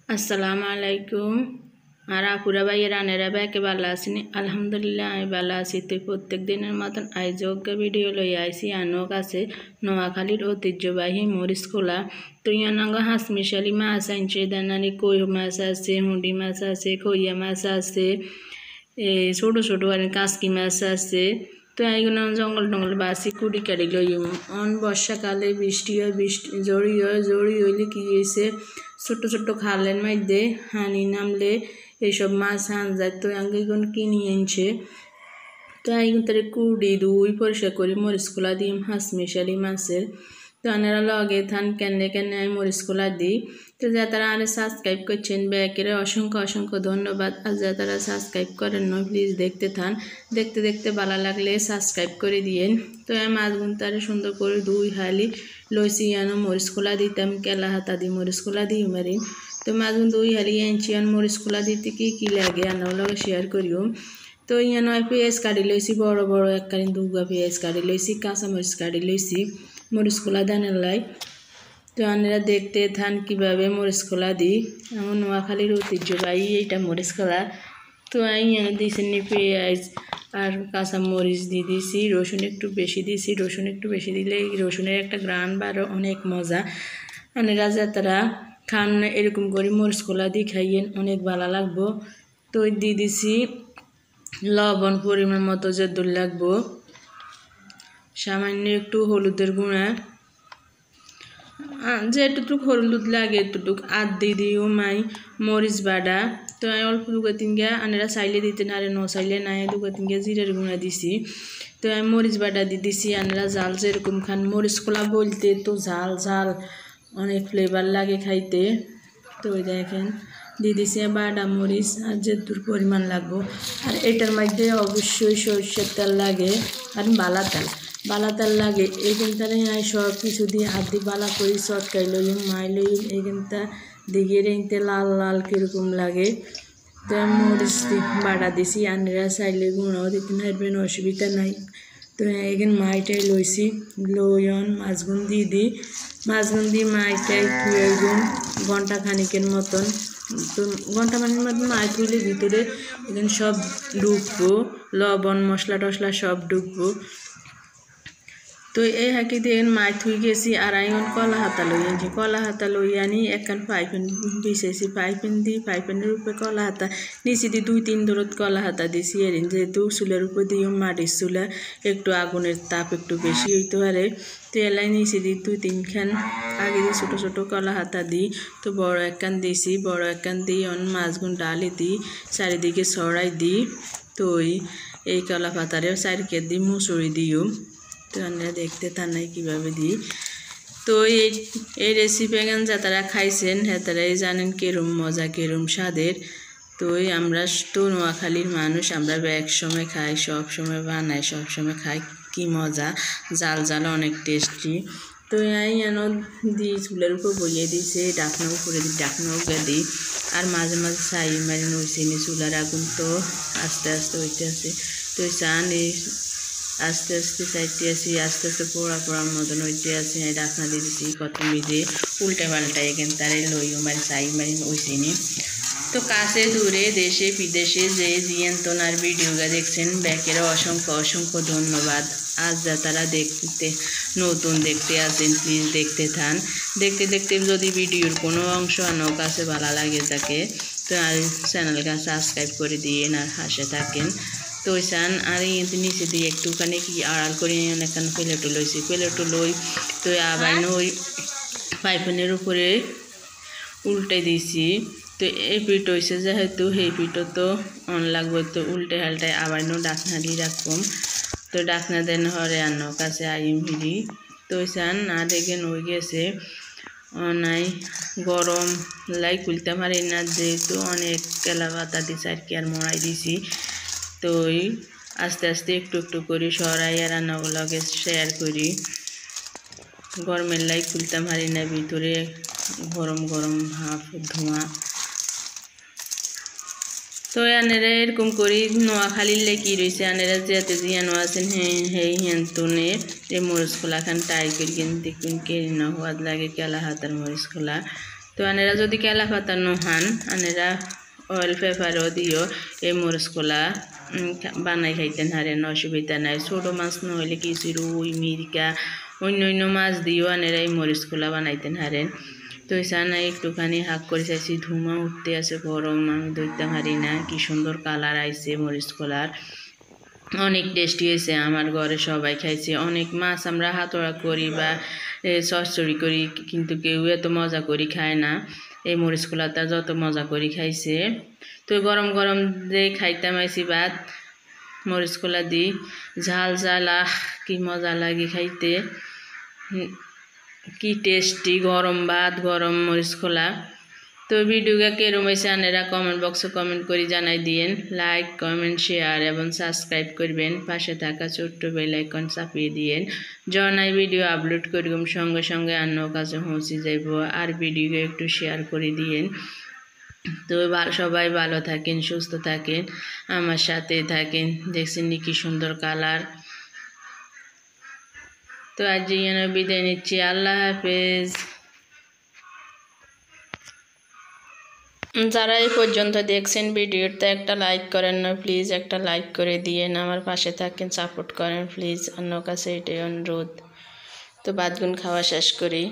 আসসালামু আলাইকুম। আর আপুরা ভাইয়েরা আনেরা ব্যাকে ভালো আছেন? আলহামদুলিল্লাহ আমি ভালো আছি। তো প্রত্যেক দিনের মতন আইজোগ্য ভিডিও লই আইসি আনোক আছে নোয়াখালীর ঐতিহ্যবাহী মরিচ খোলা। তো ইয়ানাঙ্গ হাঁস মিশালি মাছ আনছে, দানানি কই মাছ আছে, হুঁডি মাছ আছে, খইয়া মাছ আছে, ছোটো ছোটো আর কাসকি মাছ আছে। তো এইগুলো জঙ্গল টঙ্গল বাসি কুড়ি কাড়ি লই অন বর্ষাকালে বৃষ্টি হয়, বৃষ্টি জড়ি হইলে কি হয়েছে ছোট্ট ছোট্ট খালের মধ্যে হানি নামলে এইসব মাছ হান যায়। তো আঙ্গিগুন কিনে আনছে। তো এইগুন তারে কুড়ি দুই পরিষ্কার করে মরিচ খোলা দিই হাঁস মিশালি মাছের। তো আনারা লগে থান কেনে কেনে আমি মরিচ খোলা দিই। তো যা তারা আরে সাবস্ক্রাইব করছেন ব্যাকের অসংখ্য অসংখ্য ধন্যবাদ। আর যা তারা সাবস্ক্রাইব করেন না প্লিজ দেখতে থান, দেখতে দেখতে ভালো লাগলে সাবস্ক্রাইব করে দিয়েন। তো আমি মাছগুন তারে সুন্দর করে দুই হালি লইছি আনো মরিচ খোলা দিতাম কেলা হাতা দি মরিচ খোলা দিই মারি। তো মাছগুন দুই হালি আনছি আন মরিচ খোলা দিতে কি লাগে আনার লগে শেয়ার করিও। তো ইয়া নয় পেঁয়াজ কাটি লইছি বড় বড় এককালীন দুগা পেঁয়াজ কাটি লইছি, কাঁচামরিচ কাটি লইছি মরিচ খোলা দানের লাই। তো আনেরা দেখতে থান কীভাবে মরিচ খোলা দিই। আমার নোয়াখালীর ঐতিহ্যবাহী এইটা মরিচ খোলা। তো আমি দিয়েছি পেঁয়াজ আর কাঁচামরিচ দিয়ে দিয়েছি, রসুন একটু বেশি দিয়েছি। রসুন একটু বেশি দিলে রসুনের একটা গ্রান বারো অনেক মজা। আনেরা যাতারা খান এরকম করে মরিচ খোলা দিয়ে খাইয়েন, অনেক ভালো লাগবো। তো দিয়ে দিছি লবণ পরিমাণ মতো যদ্দূর লাগবো, সামান্য একটু হলুদের গুঁড়া, যেটুক হলুদ লাগে এতটুক আর দিয়ে দিও মাই মরিচ বাটা। তো আমি অল্প দুগা তিনগা আনেরা চাইলে দিতে না রে ন চাইলে নাই দুগা তিনগা জিরের গুঁড়া দিছি। তো আমি মরিচ বাটা দিয়ে দিছি। আনেরা জাল যেরকম খান, মরিচ খোলা বলতে তো ঝাল ঝাল অনেক ফ্লেভার লাগে খাইতে। তো ওই দেখেন দিয়ে দিছি বাটা মরিচ আর যেটুর পরিমাণ লাগবো। আর এটার মধ্যে অবশ্যই সরষের তেল লাগে আর বালা তেল লাগে। এইখানটারে সব কিছু দিয়ে হাত দিয়ে বালা করি চটকাই লই মাই লই এইখানটা দিকে রেঁতে লাল লাল কীরকম লাগে। তো মরিচ বাটা দিছি, আনেরা চাইলে গুঁড়াও দিতে পারবেন, অসুবিধা নাই। তো এখানে মাইটাই লইছি লইন মাছগুন দিয়ে দিই। মাছগুন দিয়ে মাইটাই ধুয়ে গুন ঘন্টা খানিকের মতন। তো ঘন্টা খানিকের মতন মাছ ধুইলে ভিতরে এখানে সব ঢুকবো, লবণ মশলা টশলা সব ঢুকবো। তো এই হাঁকি দিয়ে মাছ ধুই গেছি। আর আইন কলা হাতা লই আনছি, কলা হাতা লই আনি একখান পাইপেন বিছেছি, পাইপেন দিই পাইপেনের উপরে কলা হাতা নিচে দিয়ে দুই তিন দরত কলা হাতা দিছি। এরিন যেহেতু চুলের উপর দিয়ে মাটির চুলা একটু আগুনের তাপ একটু বেশি হইতে পারে। তো এলাই নিচে দিই দুই তিনখান আগে দিয়ে ছোটো ছোটো কলা হাতা দিই। তো বড় একখান দিছি, বড় একখান দিই অন মাছগুন ডালি দিই, চারিদিকে ছড়াই দিই। তো এই কলা পাতারেও চারিকে দিই মুসুরি দিও। তো আপনারা দেখতে তা নাই কীভাবে দিই। তো এই রেসিপি গান যারা খাইছেন তারাই জানেন কেরম মজা কেরম স্বাদের। তো আমরা তো নোয়াখালীর মানুষ, আমরা এক সময় খাই, সব সময় বানাই, সব সময় খাই, কি মজা জাল জাল অনেক টেস্টি। তো এই দিই চুলের উপর বইয়ে দিয়েছে, ডাকনার উপরে দিই, ডাকনাও দিই। আর মাঝে মাঝে ছাই মারি নইছিনি চুলার আগুন তো আস্তে আস্তে হইতে আছে। তো চান এই আস্তে আস্তে চাইতে আসি, আস্তে আস্তে পোড়া পোড়ার মতন হইতে আসি। ডাকনা দিয়ে দিছি কতমি দিয়ে উল্টে পাল্টাই এখান তারে লইও মারি চাই মারি ওইসিনি। তো কাছে দূরে দেশে বিদেশে যে জিয়ন্তনার ভিডিওটা দেখছেন ব্যাকের অসংখ্য অসংখ্য ধন্যবাদ। আজ যা তারা দেখতে নতুন দেখতে আসেন প্লিজ দেখতে থান, দেখতে দেখতে যদি ভিডিওর কোনো অংশ আমার কাছে ভালো লাগে থাকে তো চ্যানেলটা সাবস্ক্রাইব করে দিয়ে আর হাসে থাকেন। তো চান আর নিচে দিয়ে একটুখানি কি আড়াল করে এখানে প্লেটও লইছি, প্লেটও লই। তো আবার ওই পাইপেনের উপরে উল্টে দিয়েছি। তো এই পিঠ হয়েছে যেহেতু সেই পিঠও তো অন লাগবে, তো উল্টে হালটায় আবার ডাকনা দিয়ে রাখুন। তো ডাকনা দেন হরে আনো কাছে আইম হিরি। তো চান আর দেখেন হয়ে গেছে নাই গরম লাই খুলতে পারি না, যেহেতু অনেক কেলা পাতা দিছি আর কি আর মরাই দিছি। তো আস্তে আস্তে একটু একটু করি সরাই আর রান্নাগুলোকে শেয়ার করি। গরমের লাই খুলতে পারি না, ভিতরে গরম গরম ভাপ ধোঁয়া। তো আনেরা এরকম করি নোয়াখালীর লেকি রয়েছে আনেরা যেতে জিয়ানো আছেন হেঁতুনে এই মরিচ খোলা খান ট্রাই করি, কিন্তু দেখুন কেরি না হওয়ার লাগে কেলা হাতার মরিচ খোলা। তো আনেরা যদি কেলা পাতা নহান আনেরা অয়েল পেপারও দিও এই মরিচকলা বানাই খাইতেন হারেন, অসুবিধা নাই। ছোটো মাছ নহলে কিছু রুই মিরকা অন্য মাছ দিও আনেরা এই মরিচকলা বানাইতেন হারেন। তো এখানে একটুখানি হাক করে চাইছি, ধুমা উঠতে আছে গরম, আমি ধরতে পারি না। কি সুন্দর কালার আইছে মরিচকলার, অনেক টেস্টি হয়েছে। আমার ঘরে সবাই খাইছে। অনেক মাছ আমরা হাতড়া করি বা চচ্চড়ি করি, কিন্তু কেউ এত মজা করি খায় না। এই মরিচকলাটা যত মজা করি খাইছে। তো গরম গরম যে খাইতাম আইছি ভাত মরিচকলা দি, ঝাল ঝাল, কি মজা লাগে খাইতে, কি টেস্টি গরম ভাত গরম মরিচকলা। তো ভিডিওটা কেরম হয়েছে আনেরা কমেন্ট বক্সে কমেন্ট করে জানাই দিয়েন। লাইক কমেন্ট শেয়ার এবং সাবস্ক্রাইব করবেন, পাশে থাকা ছোট্ট বেল আইকন চাপিয়ে দিয়েন। জনাই ভিডিও আপলোড করিম সঙ্গে সঙ্গে অন্য কাছে পৌঁছে যাইব। আর ভিডিও একটু শেয়ার করে দিয়েন। তো সবাই ভালো থাকেন, সুস্থ থাকেন, আমার সাথে থাকেন। দেখছেন কি সুন্দর কালার। তো আজ যেন বিদায় নিচ্ছি, আল্লাহ হাফেজ। যারা এই পর্যন্ত দেখছেন ভিডিওটা একটা লাইক করেন না প্লিজ, একটা লাইক করে দিয়েন, আমার পাশে থাকেন, সাপোর্ট করেন প্লিজ, অন্য কাছে এটাই অনুরোধ। তো ভাতগুন খাওয়া শেষ করি।